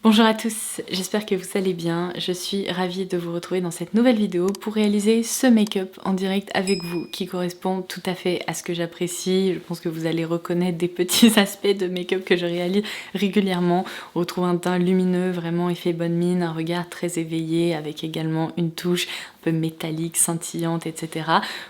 Bonjour à tous, j'espère que vous allez bien. Je suis ravie de vous retrouver dans cette nouvelle vidéo pour réaliser ce make-up en direct avec vous qui correspond tout à fait à ce que j'apprécie. Je pense que vous allez reconnaître des petits aspects de make-up que je réalise régulièrement. On retrouve un teint lumineux, vraiment effet bonne mine, un regard très éveillé avec également une touche un peu métallique, scintillante, etc.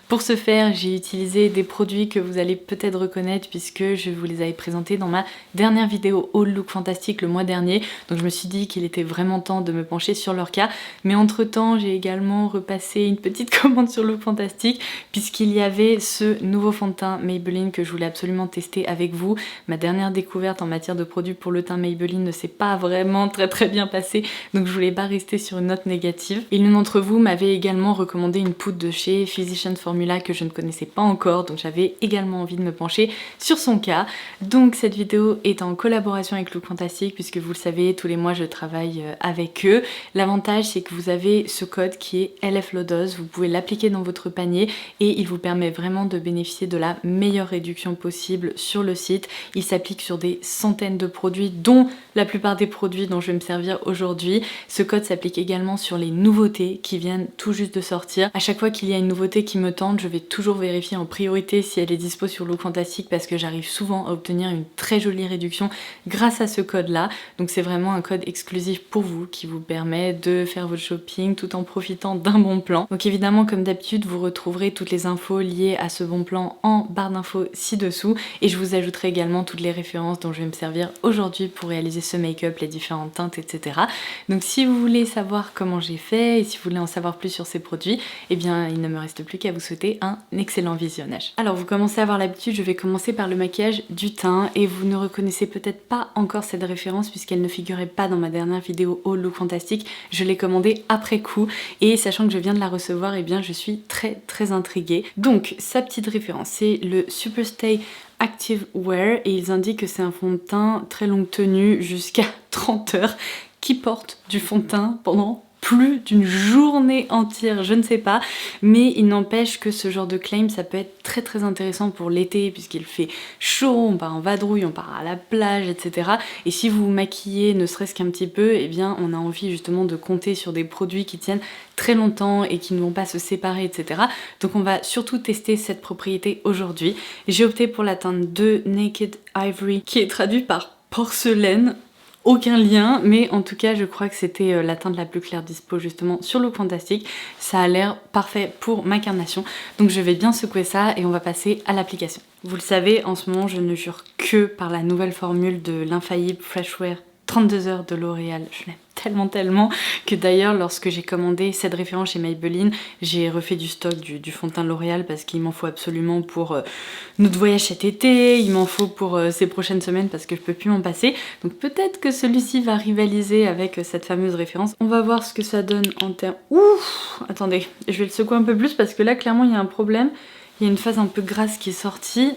Pour ce faire, j'ai utilisé des produits que vous allez peut-être reconnaître puisque je vous les avais présentés dans ma dernière vidéo All Look Fantastique le mois dernier. Donc je me suis dit qu'il était vraiment temps de me pencher sur leur cas. Mais entre temps, j'ai également repassé une petite commande sur Look Fantastique puisqu'il y avait ce nouveau fond de teint Maybelline que je voulais absolument tester avec vous. Ma dernière découverte en matière de produits pour le teint Maybelline ne s'est pas vraiment très bien passée, donc je voulais pas rester sur une note négative. Et l'une d'entre vous m'avait également recommandé une poudre de chez Physicians Formula que je ne connaissais pas encore, donc j'avais également envie de me pencher sur son cas. Donc cette vidéo est en collaboration avec Look Fantastique puisque vous le savez, tous les mois je travaille avec eux. L'avantage c'est que vous avez ce code qui est LF Low Dose, vous pouvez l'appliquer dans votre panier et il vous permet vraiment de bénéficier de la meilleure réduction possible sur le site. Il s'applique sur des centaines de produits dont la plupart des produits dont je vais me servir aujourd'hui. Ce code s'applique également sur les nouveautés qui viennent tout juste de sortir. À chaque fois qu'il y a une nouveauté qui me tente, je vais toujours vérifier en priorité si elle est dispo sur Look Fantastique parce que j'arrive souvent à obtenir une très jolie réduction grâce à ce code là. Donc c'est vraiment un code exclusif pour vous qui vous permet de faire votre shopping tout en profitant d'un bon plan. Donc évidemment comme d'habitude vous retrouverez toutes les infos liées à ce bon plan en barre d'infos ci-dessous et je vous ajouterai également toutes les références dont je vais me servir aujourd'hui pour réaliser ce make-up, les différentes teintes, etc. Donc si vous voulez savoir comment j'ai fait et si vous voulez en savoir plus sur ces produits, eh bien il ne me reste plus qu'à vous souhaiter un excellent visionnage. Alors vous commencez à avoir l'habitude, je vais commencer par le maquillage du teint et vous ne reconnaissez peut-être pas encore cette référence puisqu'elle ne figurait pas dans ma dernière vidéo All Look Fantastique. Je l'ai commandée après coup et sachant que je viens de la recevoir, eh bien je suis très intriguée. Donc sa petite référence, c'est le Superstay Active Wear et ils indiquent que c'est un fond de teint très longue tenue jusqu'à 30 heures qui porte du fond de teint pendant plus d'une journée entière, je ne sais pas, mais il n'empêche que ce genre de claim ça peut être très intéressant pour l'été puisqu'il fait chaud, on part en vadrouille, on part à la plage, etc. Et si vous vous maquillez ne serait-ce qu'un petit peu, eh bien on a envie justement de compter sur des produits qui tiennent très longtemps et qui ne vont pas se séparer, etc. Donc on va surtout tester cette propriété aujourd'hui. J'ai opté pour la teinte de Naked Ivory qui est traduite par porcelaine. Aucun lien, mais en tout cas je crois que c'était la teinte la plus claire dispo justement sur Look Fantastique. Ça a l'air parfait pour ma carnation, donc je vais bien secouer ça et on va passer à l'application. Vous le savez, en ce moment je ne jure que par la nouvelle formule de l'infaillible Fresh Wear 32 heures de L'Oréal. Je l'aime tellement que d'ailleurs lorsque j'ai commandé cette référence chez Maybelline, j'ai refait du stock du fond de teint L'Oréal parce qu'il m'en faut absolument pour notre voyage cet été, il m'en faut pour ces prochaines semaines parce que je peux plus m'en passer. Donc peut-être que celui-ci va rivaliser avec cette fameuse référence. On va voir ce que ça donne en termes... Ouh, attendez, je vais le secouer un peu plus parce que là clairement il y a un problème. Il y a une phase un peu grasse qui est sortie.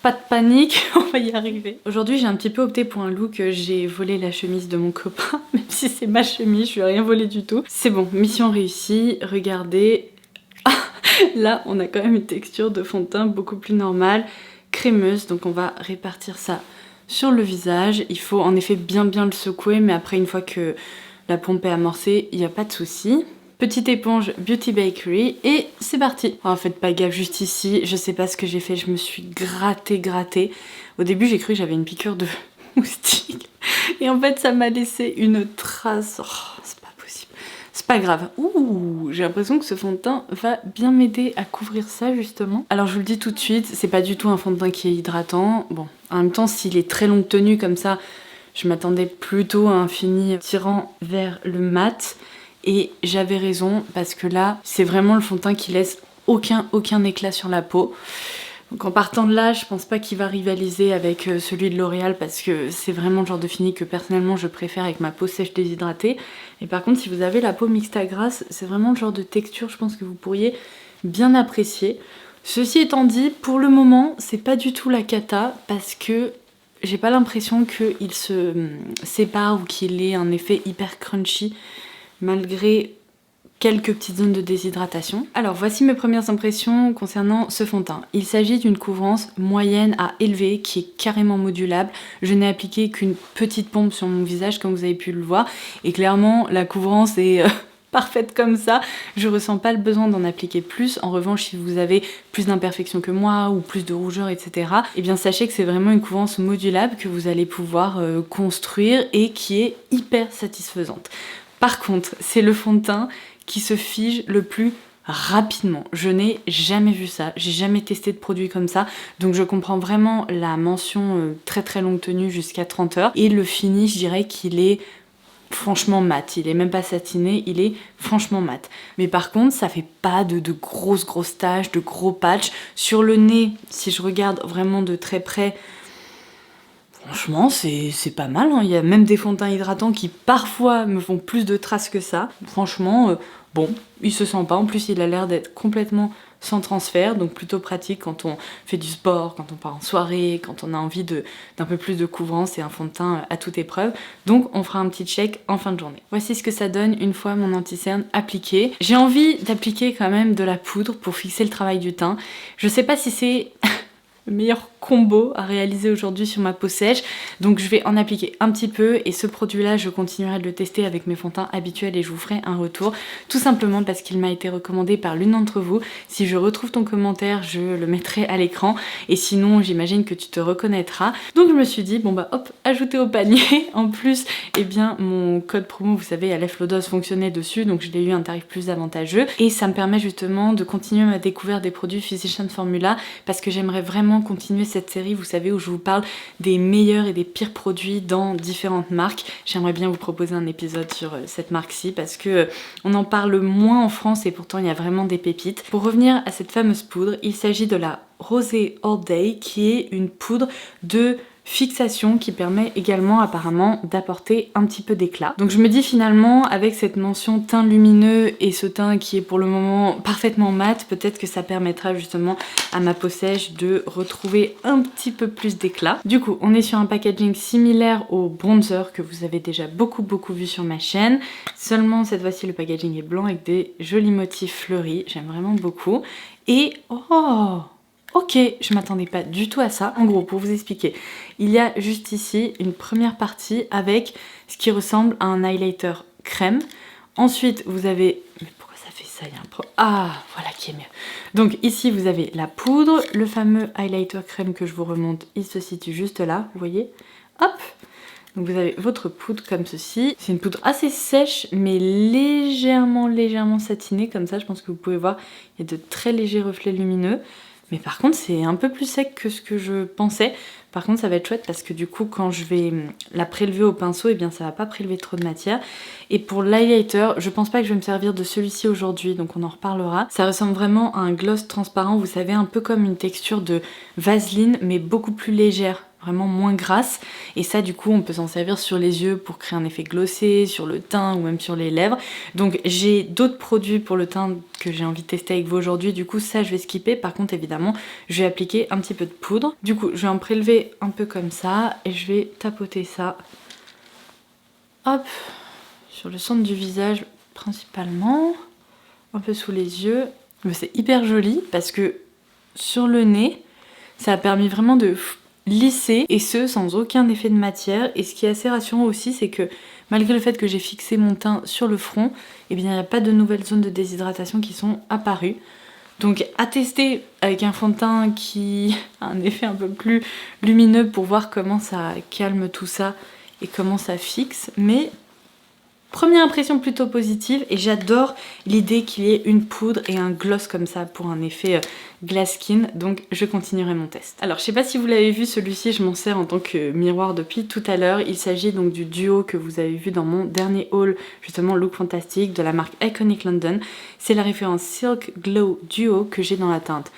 Pas de panique, on va y arriver. Aujourd'hui j'ai un petit peu opté pour un look, j'ai volé la chemise de mon copain, même si c'est ma chemise, je lui ai rien volé du tout. C'est bon, mission réussie, regardez. Ah, là on a quand même une texture de fond de teint beaucoup plus normale, crémeuse, donc on va répartir ça sur le visage. Il faut en effet bien le secouer, mais après une fois que la pompe est amorcée, il n'y a pas de souci. Petite éponge Beauty Bakery et c'est parti. Oh, faites pas gaffe juste ici, je sais pas ce que j'ai fait, je me suis grattée. Au début j'ai cru que j'avais une piqûre de moustique et en fait ça m'a laissé une trace. Oh, c'est pas possible. C'est pas grave. Ouh, j'ai l'impression que ce fond de teint va bien m'aider à couvrir ça justement. Alors je vous le dis tout de suite, c'est pas du tout un fond de teint qui est hydratant. Bon, en même temps s'il est très longue tenue comme ça, je m'attendais plutôt à un fini tirant vers le mat. Et j'avais raison parce que là, c'est vraiment le fond de teint qui laisse aucun éclat sur la peau. Donc en partant de là, je pense pas qu'il va rivaliser avec celui de L'Oréal parce que c'est vraiment le genre de fini que personnellement je préfère avec ma peau sèche déshydratée. Et par contre, si vous avez la peau mixte à grasse, c'est vraiment le genre de texture, je pense que vous pourriez bien apprécier. Ceci étant dit, pour le moment, c'est pas du tout la cata parce que j'ai pas l'impression qu'il se sépare ou qu'il ait un effet hyper crunchy. Malgré quelques petites zones de déshydratation. Alors voici mes premières impressions concernant ce fond de teint. Il s'agit d'une couvrance moyenne à élevée qui est carrément modulable. Je n'ai appliqué qu'une petite pompe sur mon visage comme vous avez pu le voir et clairement la couvrance est parfaite comme ça. Je ressens pas le besoin d'en appliquer plus. En revanche, si vous avez plus d'imperfections que moi ou plus de rougeur, etc., eh bien sachez que c'est vraiment une couvrance modulable que vous allez pouvoir construire et qui est hyper satisfaisante. Par contre, c'est le fond de teint qui se fige le plus rapidement. Je n'ai jamais vu ça, j'ai jamais testé de produit comme ça, donc je comprends vraiment la mention très longue tenue jusqu'à 30 heures. Et le fini, je dirais qu'il est franchement mat, il est même pas satiné, il est franchement mat. Mais par contre, ça fait pas de grosses taches, de gros patchs. Sur le nez, si je regarde vraiment de très près, franchement, c'est pas mal, hein. Il y a même des fonds de teint hydratants qui parfois me font plus de traces que ça. Franchement, bon, il se sent pas. En plus, il a l'air d'être complètement sans transfert, donc plutôt pratique quand on fait du sport, quand on part en soirée, quand on a envie d'un peu plus de couvrance et un fond de teint à toute épreuve. Donc on fera un petit check en fin de journée. Voici ce que ça donne une fois mon anti-cerne appliqué. J'ai envie d'appliquer quand même de la poudre pour fixer le travail du teint. Je sais pas si c'est le meilleur combo à réaliser aujourd'hui sur ma peau sèche, donc je vais en appliquer un petit peu et ce produit là je continuerai de le tester avec mes fonds de teint habituels et je vous ferai un retour, tout simplement parce qu'il m'a été recommandé par l'une d'entre vous. Si je retrouve ton commentaire, je le mettrai à l'écran et sinon j'imagine que tu te reconnaîtras. Donc je me suis dit bon bah hop, ajouter au panier. En plus, eh bien mon code promo, vous savez, Aleph Low Dose fonctionnait dessus, donc je l'ai eu un tarif plus avantageux et ça me permet justement de continuer ma découverte des produits Physicians Formula parce que j'aimerais vraiment continuer cette série, vous savez, où je vous parle des meilleurs et des pires produits dans différentes marques. J'aimerais bien vous proposer un épisode sur cette marque-ci parce que on en parle moins en France et pourtant il y a vraiment des pépites. Pour revenir à cette fameuse poudre, il s'agit de la Rosé All Day qui est une poudre de fixation qui permet également apparemment d'apporter un petit peu d'éclat. Donc je me dis finalement avec cette mention teint lumineux et ce teint qui est pour le moment parfaitement mat, peut-être que ça permettra justement à ma peau sèche de retrouver un petit peu plus d'éclat. Du coup on est sur un packaging similaire au bronzer que vous avez déjà beaucoup vu sur ma chaîne, seulement cette fois-ci le packaging est blanc avec des jolis motifs fleuris, j'aime vraiment beaucoup. Et oh, ok, je m'attendais pas du tout à ça. En gros, pour vous expliquer, il y a juste ici une première partie avec ce qui ressemble à un highlighter crème. Ensuite, vous avez... Mais pourquoi ça fait ça? Il y a un pro... Ah, voilà qui est mieux. Donc ici, vous avez la poudre. Le fameux highlighter crème que je vous remonte, il se situe juste là, vous voyez? Hop! Donc vous avez votre poudre comme ceci. C'est une poudre assez sèche, mais légèrement satinée, comme ça. Je pense que vous pouvez voir, il y a de très légers reflets lumineux. Mais par contre c'est un peu plus sec que ce que je pensais. Par contre ça va être chouette parce que du coup quand je vais la prélever au pinceau, eh bien ça va pas prélever trop de matière. Et pour l'highlighter, je pense pas que je vais me servir de celui-ci aujourd'hui, donc on en reparlera. Ça ressemble vraiment à un gloss transparent, vous savez, un peu comme une texture de vaseline mais beaucoup plus légère, vraiment moins grasse. Et ça du coup on peut s'en servir sur les yeux pour créer un effet glossé, sur le teint ou même sur les lèvres. Donc j'ai d'autres produits pour le teint que j'ai envie de tester avec vous aujourd'hui, du coup ça je vais skipper. Par contre évidemment je vais appliquer un petit peu de poudre. Du coup je vais en prélever un peu comme ça et je vais tapoter ça, hop, sur le centre du visage principalement, un peu sous les yeux. Mais c'est hyper joli parce que sur le nez ça a permis vraiment de lisser et ce sans aucun effet de matière. Et ce qui est assez rassurant aussi, c'est que malgré le fait que j'ai fixé mon teint sur le front, eh bien il n'y a pas de nouvelles zones de déshydratation qui sont apparues. Donc à tester avec un fond de teint qui a un effet un peu plus lumineux pour voir comment ça calme tout ça et comment ça fixe. Mais première impression plutôt positive et j'adore l'idée qu'il y ait une poudre et un gloss comme ça pour un effet glass skin, donc je continuerai mon test. Alors je sais pas si vous l'avez vu, celui-ci je m'en sers en tant que miroir depuis tout à l'heure. Il s'agit donc du duo que vous avez vu dans mon dernier haul, justement Look Fantastic de la marque Iconic London. C'est la référence Silk Glow Duo que j'ai dans la teinte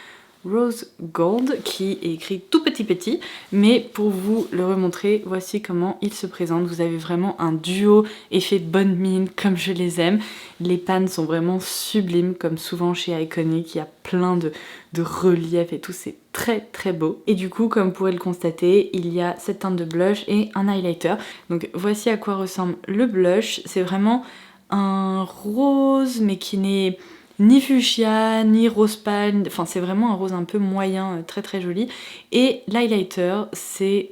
Rose Gold qui est écrit tout petit, mais pour vous le remontrer, voici comment il se présente. Vous avez vraiment un duo effet bonne mine comme je les aime. Les pannes sont vraiment sublimes comme souvent chez Iconic, il y a plein de relief et tout, c'est très beau. Et du coup comme vous pourrez le constater, il y a cette teinte de blush et un highlighter. Donc voici à quoi ressemble le blush, c'est vraiment un rose, mais qui n'est ni fuchsia, ni rose pâle, enfin c'est vraiment un rose un peu moyen, très très joli. Et l'highlighter, c'est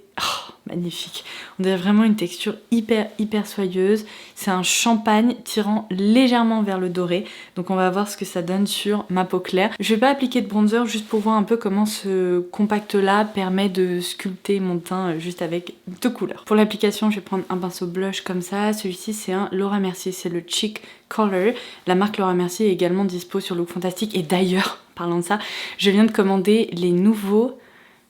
magnifique. On dirait vraiment une texture hyper soyeuse. C'est un champagne tirant légèrement vers le doré. Donc on va voir ce que ça donne sur ma peau claire. Je vais pas appliquer de bronzer juste pour voir un peu comment ce compact là permet de sculpter mon teint juste avec deux couleurs. Pour l'application, je vais prendre un pinceau blush comme ça. Celui-ci c'est un Laura Mercier, c'est le Cheek Color. La marque Laura Mercier est également dispo sur Look Fantastic. Et d'ailleurs, parlant de ça, je viens de commander les nouveaux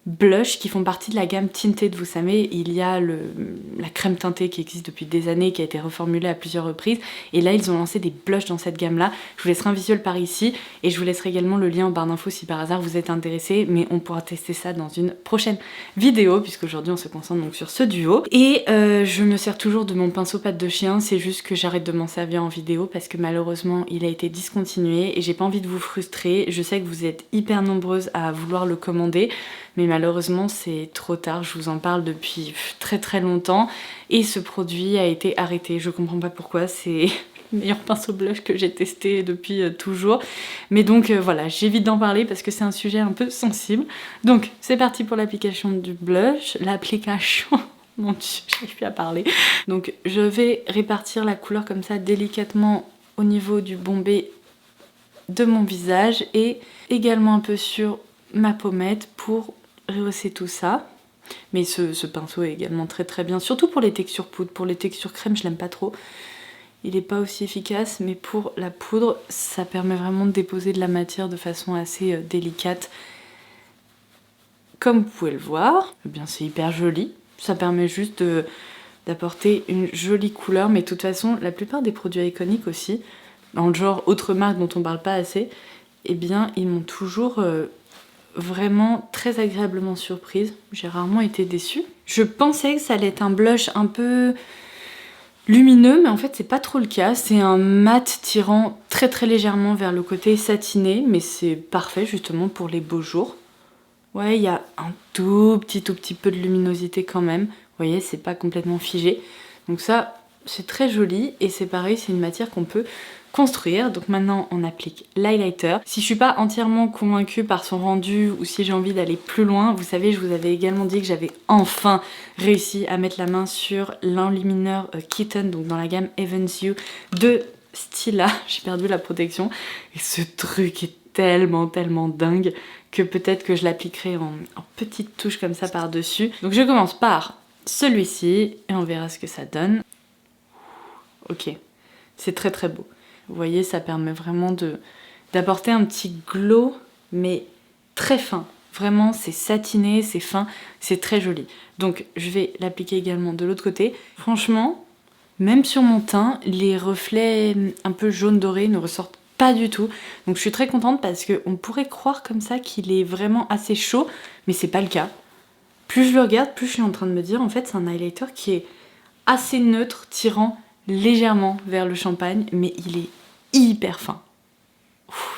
blush qui font partie de la gamme Tinted. Vous savez, il y a la crème teintée qui existe depuis des années, qui a été reformulée à plusieurs reprises, et là ils ont lancé des blushs dans cette gamme là. Je vous laisserai un visuel par ici et je vous laisserai également le lien en barre d'infos si par hasard vous êtes intéressé, mais on pourra tester ça dans une prochaine vidéo puisqu'aujourd'hui on se concentre donc sur ce duo. Et je me sers toujours de mon pinceau patte de chien, c'est juste que j'arrête de m'en servir en vidéo parce que malheureusement il a été discontinué et j'ai pas envie de vous frustrer. Je sais que vous êtes hyper nombreuses à vouloir le commander, mais malheureusement c'est trop tard, je vous en parle depuis très longtemps et ce produit a été arrêté. Je comprends pas pourquoi, c'est le meilleur pinceau blush que j'ai testé depuis toujours. Mais donc voilà, j'évite d'en parler parce que c'est un sujet un peu sensible. Donc c'est parti pour l'application du blush. L'application... Mon dieu, j'arrive plus à parler. Donc je vais répartir la couleur comme ça délicatement au niveau du bombé de mon visage et également un peu sur ma pommette pour rehausser tout ça. Mais ce pinceau est également très bien, surtout pour les textures poudre. Pour les textures crème, je l'aime pas trop. Il n'est pas aussi efficace, mais pour la poudre, ça permet vraiment de déposer de la matière de façon assez délicate. Comme vous pouvez le voir, eh bien c'est hyper joli. Ça permet juste d'apporter une jolie couleur, mais de toute façon, la plupart des produits iconiques aussi, dans le genre autre marque dont on parle pas assez, eh bien ils m'ont toujours vraiment très agréablement surprise. J'ai rarement été déçue. Je pensais que ça allait être un blush un peu lumineux, mais en fait c'est pas trop le cas. C'est un mat tirant très légèrement vers le côté satiné, mais c'est parfait justement pour les beaux jours. Ouais, il y a un tout petit peu de luminosité quand même. Vous voyez, c'est pas complètement figé. Donc ça, c'est très joli et c'est pareil, c'est une matière qu'on peut construire. Donc maintenant, on applique l'highlighter. Si je suis pas entièrement convaincue par son rendu ou si j'ai envie d'aller plus loin, vous savez, je vous avais également dit que j'avais enfin réussi à mettre la main sur l'enlumineur Kitten, donc dans la gamme Evans You de Stila. J'ai perdu la protection et ce truc est tellement dingue que peut-être que je l'appliquerai en petites touches comme ça par-dessus. Donc je commence par celui-ci et on verra ce que ça donne. Ok, c'est très beau. Vous voyez, ça permet vraiment d'apporter un petit glow, mais très fin. Vraiment, c'est satiné, c'est fin, c'est très joli. Donc je vais l'appliquer également de l'autre côté. Franchement, même sur mon teint, les reflets un peu jaune doré ne ressortent pas du tout. Donc je suis très contente parce qu'on pourrait croire comme ça qu'il est vraiment assez chaud, mais c'est pas le cas. Plus je le regarde, plus je suis en train de me dire en fait c'est un highlighter qui est assez neutre, tirant légèrement vers le champagne, mais il est hyper fin.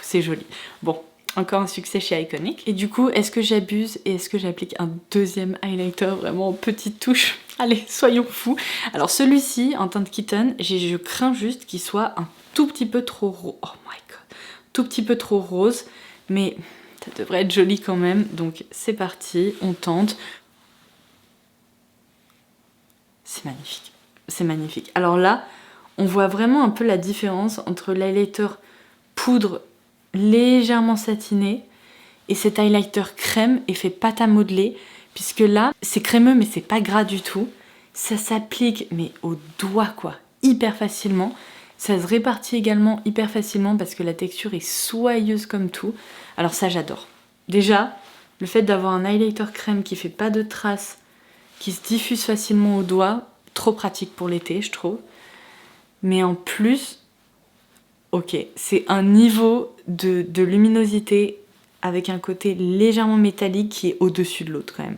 C'est joli. Bon, encore un succès chez Iconic. Et du coup, est-ce que j'abuse et est-ce que j'applique un deuxième highlighter vraiment en petite touche? Allez, soyons fous. Alors celui-ci, en teinte Kitten, je crains juste qu'il soit un tout petit peu trop rose. Oh my god. Tout petit peu trop rose, mais ça devrait être joli quand même. Donc c'est parti, on tente. C'est magnifique. C'est magnifique. Alors là, on voit vraiment un peu la différence entre l'highlighter poudre légèrement satiné et cet highlighter crème effet pâte à modeler, puisque là, c'est crémeux mais c'est pas gras du tout. Ça s'applique mais au doigt quoi, hyper facilement. Ça se répartit également hyper facilement parce que la texture est soyeuse comme tout. Alors ça, j'adore. Déjà, le fait d'avoir un highlighter crème qui fait pas de traces, qui se diffuse facilement au doigt, trop pratique pour l'été, je trouve. Mais en plus, ok, c'est un niveau de luminosité avec un côté légèrement métallique qui est au-dessus de l'autre quand même.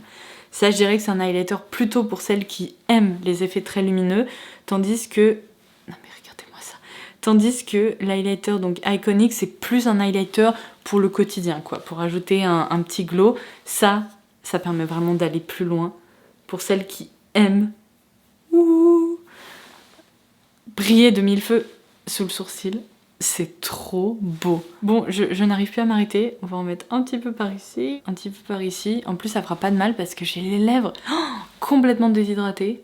Ça, je dirais que c'est un highlighter plutôt pour celles qui aiment les effets très lumineux, tandis que... Non mais regardez-moi ça. Tandis que l'highlighter, donc Iconic, c'est plus un highlighter pour le quotidien, quoi. Pour ajouter un petit glow. Ça permet vraiment d'aller plus loin. Pour celles qui aiment briller de mille feux. sous le sourcil. C'est trop beau. Bon, je n'arrive plus à m'arrêter. On va en mettre un petit peu par ici, un petit peu par ici. En plus, ça fera pas de mal parce que j'ai les lèvres complètement déshydratées.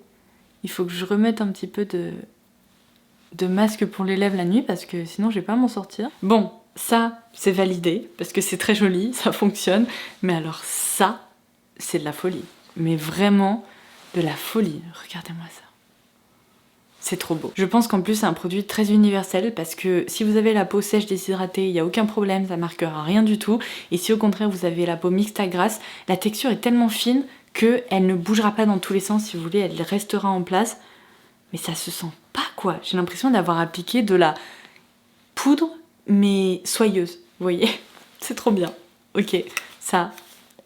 Il faut que je remette un petit peu de masque pour les lèvres la nuit parce que sinon, je vais pas m'en sortir. Bon, ça, c'est validé parce que c'est très joli, ça fonctionne. Mais alors ça, c'est de la folie. Mais vraiment de la folie. Regardez-moi ça. C'est trop beau. Je pense qu'en plus c'est un produit très universel parce que si vous avez la peau sèche déshydratée, il n'y a aucun problème, ça marquera rien du tout. Et si au contraire vous avez la peau mixte à grasse, la texture est tellement fine qu'elle ne bougera pas dans tous les sens, si vous voulez, elle restera en place. Mais ça se sent pas quoi. J'ai l'impression d'avoir appliqué de la poudre mais soyeuse, vous voyez. C'est trop bien. Ok, ça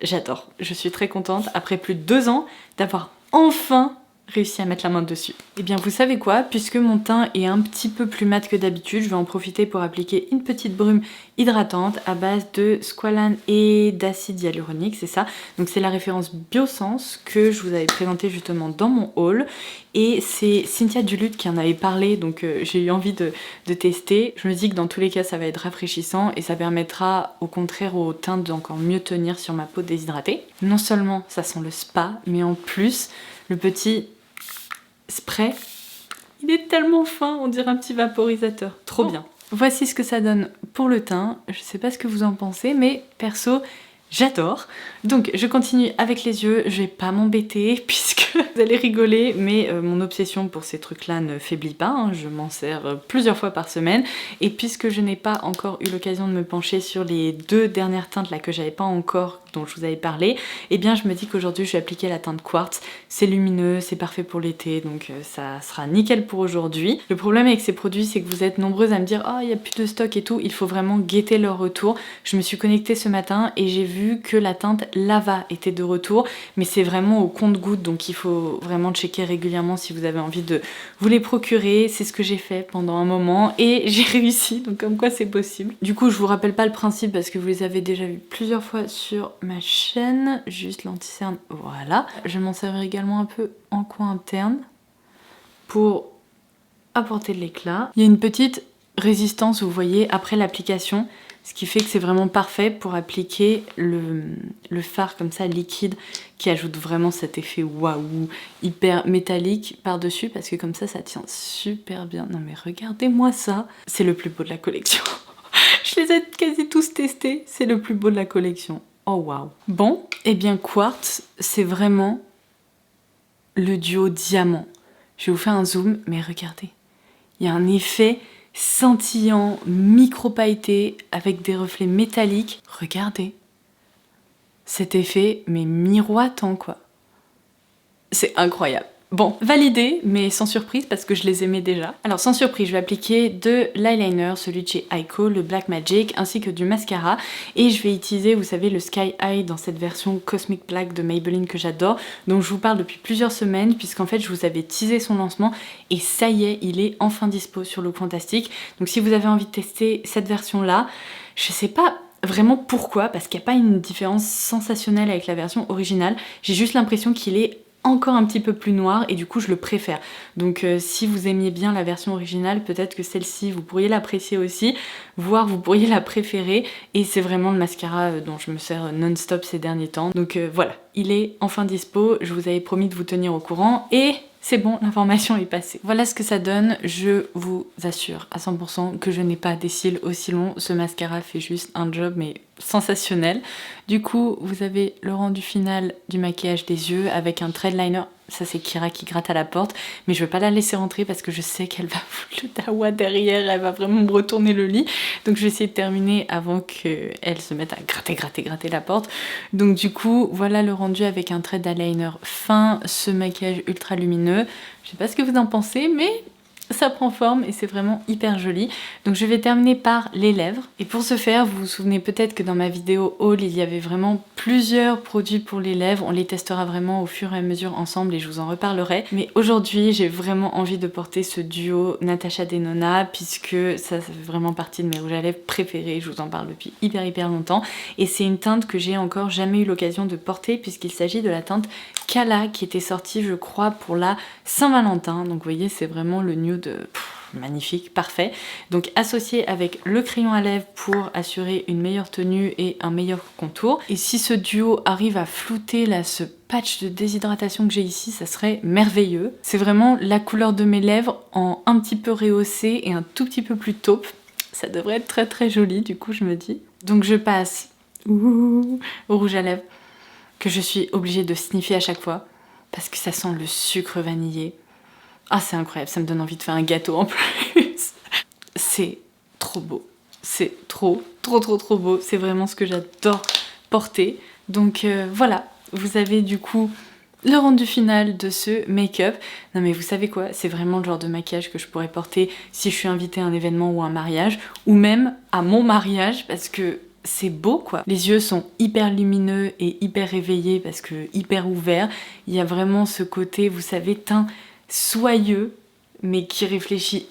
j'adore. Je suis très contente après plus de 2 ans d'avoir enfin réussi à mettre la main dessus. Et bien vous savez quoi, puisque mon teint est un petit peu plus mat que d'habitude, je vais en profiter pour appliquer une petite brume hydratante à base de squalane et d'acide hyaluronique, c'est ça. Donc c'est la référence Biossance que je vous avais présentée justement dans mon haul. Et c'est Cynthia Duluth qui en avait parlé, donc j'ai eu envie de tester. Je me dis que dans tous les cas ça va être rafraîchissant et ça permettra au contraire au teint d'encore mieux tenir sur ma peau déshydratée. Non seulement ça sent le spa, mais en plus le petit spray, il est tellement fin, on dirait un petit vaporisateur. Trop bien. Voici ce que ça donne pour le teint. Je sais pas ce que vous en pensez, mais perso, j'adore. Donc je continue avec les yeux, je vais pas m'embêter puisque vous allez rigoler, mais mon obsession pour ces trucs-là ne faiblit pas, hein. Je m'en sers plusieurs fois par semaine. Et puisque je n'ai pas encore eu l'occasion de me pencher sur les 2 dernières teintes là que j'avais pas encore, dont je vous avais parlé, eh bien je me dis qu'aujourd'hui je vais appliquer la teinte Quartz. C'est lumineux, c'est parfait pour l'été, donc ça sera nickel pour aujourd'hui. Le problème avec ces produits, c'est que vous êtes nombreuses à me dire « Oh, il n'y a plus de stock et tout », il faut vraiment guetter leur retour. Je me suis connectée ce matin et j'ai vu que la teinte Lava était de retour, mais c'est vraiment au compte-gouttes, donc il faut vraiment checker régulièrement si vous avez envie de vous les procurer. C'est ce que j'ai fait pendant un moment et j'ai réussi, donc comme quoi c'est possible. Du coup, je vous rappelle pas le principe parce que vous les avez déjà vus plusieurs fois sur ma chaîne, juste l'anti-cerne, voilà. Je vais m'en servir également un peu en coin interne pour apporter de l'éclat. Il y a une petite résistance, vous voyez, après l'application, ce qui fait que c'est vraiment parfait pour appliquer le fard comme ça liquide qui ajoute vraiment cet effet waouh, hyper métallique par-dessus parce que comme ça tient super bien. Non mais regardez-moi ça, c'est le plus beau de la collection. Je les ai quasi tous testés, c'est le plus beau de la collection. Oh waouh. Bon, et bien Quartz, c'est vraiment le duo diamant. Je vais vous faire un zoom, mais regardez. Il y a un effet scintillant, micro-pailleté, avec des reflets métalliques. Regardez. Cet effet, mais miroitant quoi. C'est incroyable. Bon, validé, mais sans surprise parce que je les aimais déjà. Alors sans surprise, je vais appliquer de l'eyeliner, celui de chez Aiko, le Black Magic, ainsi que du mascara. Et je vais utiliser, vous savez, le Sky High dans cette version Cosmic Black de Maybelline que j'adore, dont je vous parle depuis plusieurs semaines, puisqu'en fait je vous avais teasé son lancement, et ça y est, il est enfin dispo sur Look Fantastic. Donc si vous avez envie de tester cette version-là, je sais pas vraiment pourquoi, parce qu'il n'y a pas une différence sensationnelle avec la version originale, j'ai juste l'impression qu'il est encore un petit peu plus noir et du coup je le préfère. Donc si vous aimiez bien la version originale, peut-être que celle-ci vous pourriez l'apprécier aussi, voire vous pourriez la préférer, et c'est vraiment le mascara dont je me sers non-stop ces derniers temps. Donc voilà, il est enfin dispo, je vous avais promis de vous tenir au courant et c'est bon, l'information est passée. Voilà ce que ça donne, je vous assure à 100% que je n'ai pas des cils aussi longs, ce mascara fait juste un job mais sensationnel. Du coup, vous avez le rendu final du maquillage des yeux avec un thread liner. Ça c'est Kira qui gratte à la porte, mais je veux pas la laisser rentrer parce que je sais qu'elle va foutre le dawa derrière, elle va vraiment me retourner le lit. Donc je vais essayer de terminer avant qu'elle se mette à gratter la porte. Donc du coup, voilà le rendu avec un thread eyeliner fin, ce maquillage ultra lumineux. Je sais pas ce que vous en pensez, mais ça prend forme et c'est vraiment hyper joli. Donc je vais terminer par les lèvres. Et pour ce faire, vous vous souvenez peut-être que dans ma vidéo haul, il y avait vraiment plusieurs produits pour les lèvres. On les testera vraiment au fur et à mesure ensemble et je vous en reparlerai. Mais aujourd'hui, j'ai vraiment envie de porter ce duo Natasha Denona puisque ça fait vraiment partie de mes rouges à lèvres préférés. Je vous en parle depuis hyper longtemps. Et c'est une teinte que j'ai encore jamais eu l'occasion de porter puisqu'il s'agit de la teinte Kala qui était sortie, je crois, pour la Saint-Valentin. Donc vous voyez, c'est vraiment le nude magnifique, parfait. Donc associé avec le crayon à lèvres pour assurer une meilleure tenue et un meilleur contour. Et si ce duo arrive à flouter là ce patch de déshydratation que j'ai ici, ça serait merveilleux. C'est vraiment la couleur de mes lèvres en un petit peu rehaussé et un tout petit peu plus taupe. Ça devrait être très très joli du coup je me dis. Donc je passe au rouge à lèvres que je suis obligée de sniffer à chaque fois parce que ça sent le sucre vanillé. Ah c'est incroyable, ça me donne envie de faire un gâteau en plus. C'est trop beau. C'est trop beau. C'est vraiment ce que j'adore porter. Donc voilà, vous avez du coup le rendu final de ce make-up. Non mais vous savez quoi, c'est vraiment le genre de maquillage que je pourrais porter si je suis invitée à un événement ou un mariage, ou même à mon mariage, parce que c'est beau quoi. Les yeux sont hyper lumineux et hyper réveillés parce que hyper ouverts. Il y a vraiment ce côté, vous savez, teint soyeux, mais qui réfléchit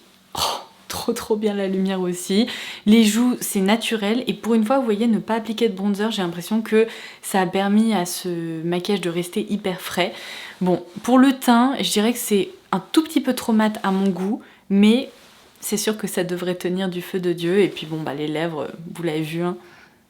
trop bien la lumière aussi. Les joues, c'est naturel, et pour une fois, vous voyez, ne pas appliquer de bronzer, j'ai l'impression que ça a permis à ce maquillage de rester hyper frais. Bon, pour le teint, je dirais que c'est un tout petit peu trop mat à mon goût, mais c'est sûr que ça devrait tenir du feu de Dieu. Et puis bon, bah les lèvres, vous l'avez vu, hein,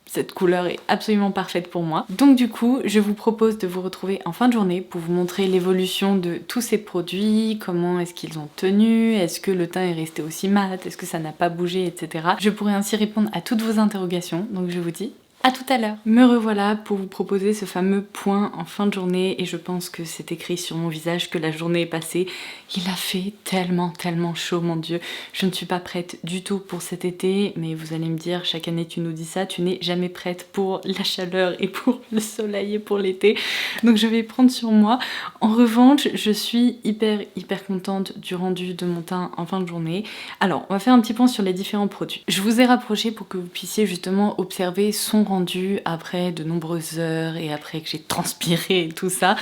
cette couleur est absolument parfaite pour moi. Donc du coup, je vous propose de vous retrouver en fin de journée pour vous montrer l'évolution de tous ces produits, comment est-ce qu'ils ont tenu, est-ce que le teint est resté aussi mat, est-ce que ça n'a pas bougé, etc. Je pourrai ainsi répondre à toutes vos interrogations, donc je vous dis à tout à l'heure. Me revoilà pour vous proposer ce fameux point en fin de journée, et je pense que c'est écrit sur mon visage que la journée est passée. Il a fait tellement chaud, mon Dieu. Je ne suis pas prête du tout pour cet été, mais vous allez me dire, chaque année tu nous dis ça, tu n'es jamais prête pour la chaleur et pour le soleil et pour l'été. Donc je vais prendre sur moi. En revanche, je suis hyper contente du rendu de mon teint en fin de journée. Alors, on va faire un petit point sur les différents produits. Je vous ai rapproché pour que vous puissiez justement observer son rendu après de nombreuses heures et après que j'ai transpiré et tout ça.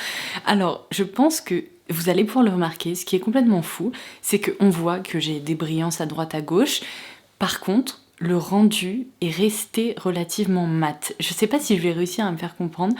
Alors, je pense que vous allez pouvoir le remarquer, ce qui est complètement fou, c'est qu'on voit que j'ai des brillances à droite à gauche. Par contre, le rendu est resté relativement mat. Je sais pas si je vais réussir à me faire comprendre,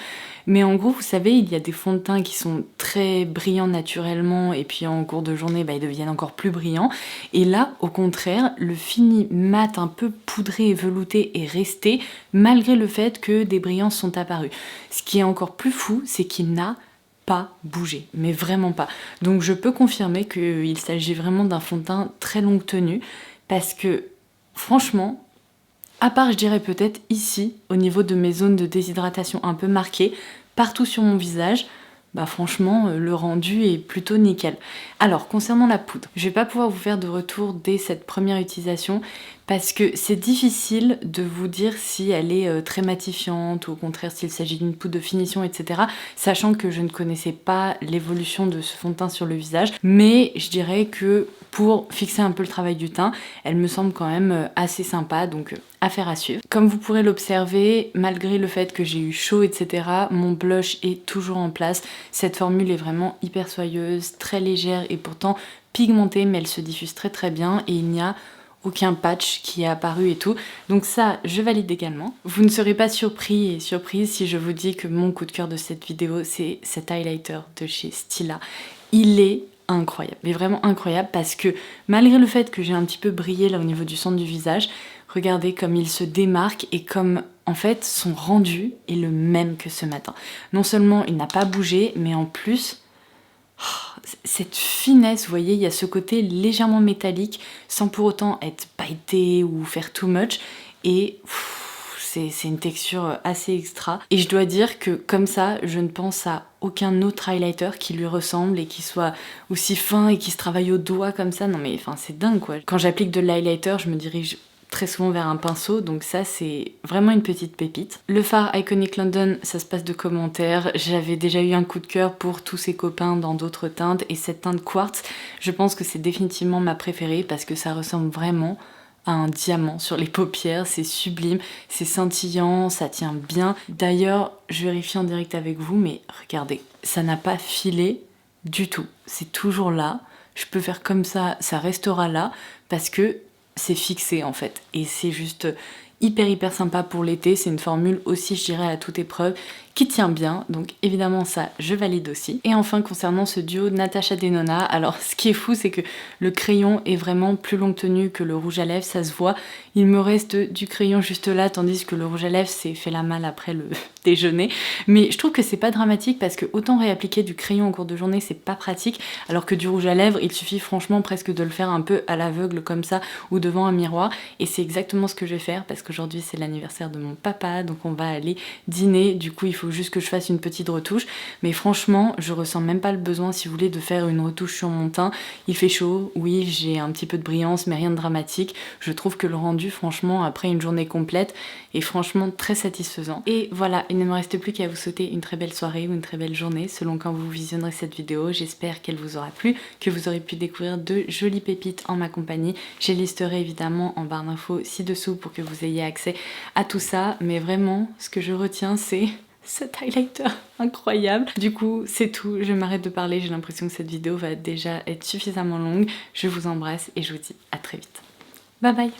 mais en gros, vous savez, il y a des fonds de teint qui sont très brillants naturellement, et puis en cours de journée, ils deviennent encore plus brillants. Et là, au contraire, le fini mat, un peu poudré et velouté est resté, malgré le fait que des brillances sont apparues. Ce qui est encore plus fou, c'est qu'il n'a pas bougé, mais vraiment pas. Donc je peux confirmer qu'il s'agit vraiment d'un fond de teint très longue tenue, parce que franchement, à part je dirais peut-être ici, au niveau de mes zones de déshydratation un peu marquées, partout sur mon visage, franchement le rendu est plutôt nickel. Alors concernant la poudre, je vais pas pouvoir vous faire de retour dès cette première utilisation parce que c'est difficile de vous dire si elle est très matifiante ou au contraire s'il s'agit d'une poudre de finition, etc. Sachant que je ne connaissais pas l'évolution de ce fond de teint sur le visage, mais je dirais que pour fixer un peu le travail du teint, elle me semble quand même assez sympa, donc affaire à suivre. Comme vous pourrez l'observer, malgré le fait que j'ai eu chaud, etc., mon blush est toujours en place. Cette formule est vraiment hyper soyeuse, très légère et pourtant pigmentée, mais elle se diffuse très bien et il n'y a aucun patch qui est apparu et tout. Donc ça, je valide également. Vous ne serez pas surpris et surprise si je vous dis que mon coup de cœur de cette vidéo, c'est cet highlighter de chez Stila. Il est incroyable, mais vraiment incroyable parce que malgré le fait que j'ai un petit peu brillé là au niveau du centre du visage, regardez comme il se démarque et comme en fait son rendu est le même que ce matin. Non seulement il n'a pas bougé, mais en plus cette finesse, vous voyez, il y a ce côté légèrement métallique sans pour autant être pailleté ou faire too much, et c'est une texture assez extra. Et je dois dire que comme ça, je ne pense à aucun autre highlighter qui lui ressemble et qui soit aussi fin et qui se travaille au doigt comme ça. Non mais enfin c'est dingue quoi. Quand j'applique de l'highlighter, je me dirige très souvent vers un pinceau, donc ça c'est vraiment une petite pépite. Le fard Iconic London, ça se passe de commentaires. J'avais déjà eu un coup de cœur pour tous ses copains dans d'autres teintes, et cette teinte quartz, je pense que c'est définitivement ma préférée parce que ça ressemble vraiment à un diamant sur les paupières, c'est sublime, c'est scintillant, ça tient bien. D'ailleurs, je vérifie en direct avec vous, mais regardez, ça n'a pas filé du tout, c'est toujours là. Je peux faire comme ça restera là, parce que c'est fixé en fait, et c'est juste hyper sympa pour l'été. C'est une formule aussi, je dirais, à toute épreuve, qui tient bien, donc évidemment ça je valide aussi. Et enfin concernant ce duo Natasha Denona, alors ce qui est fou c'est que le crayon est vraiment plus longue tenue que le rouge à lèvres, ça se voit. Il me reste du crayon juste là, tandis que le rouge à lèvres c'est fait la malle après le déjeuner. Mais je trouve que c'est pas dramatique parce que autant réappliquer du crayon en cours de journée c'est pas pratique, alors que du rouge à lèvres il suffit franchement presque de le faire un peu à l'aveugle comme ça ou devant un miroir. Et c'est exactement ce que je vais faire parce qu'aujourd'hui c'est l'anniversaire de mon papa, donc on va aller dîner, du coup il faut juste que je fasse une petite retouche. Mais franchement je ressens même pas le besoin, si vous voulez, de faire une retouche sur mon teint. Il fait chaud, oui j'ai un petit peu de brillance mais rien de dramatique. Je trouve que le rendu franchement après une journée complète est franchement très satisfaisant. Et voilà, il ne me reste plus qu'à vous souhaiter une très belle soirée ou une très belle journée selon quand vous visionnerez cette vidéo. J'espère qu'elle vous aura plu, que vous aurez pu découvrir de jolies pépites en ma compagnie. Je les listerai évidemment en barre d'infos ci-dessous pour que vous ayez accès à tout ça. Mais vraiment, ce que je retiens c'est cet highlighter incroyable. Du coup, c'est tout. Je m'arrête de parler. J'ai l'impression que cette vidéo va déjà être suffisamment longue. Je vous embrasse et je vous dis à très vite. Bye bye!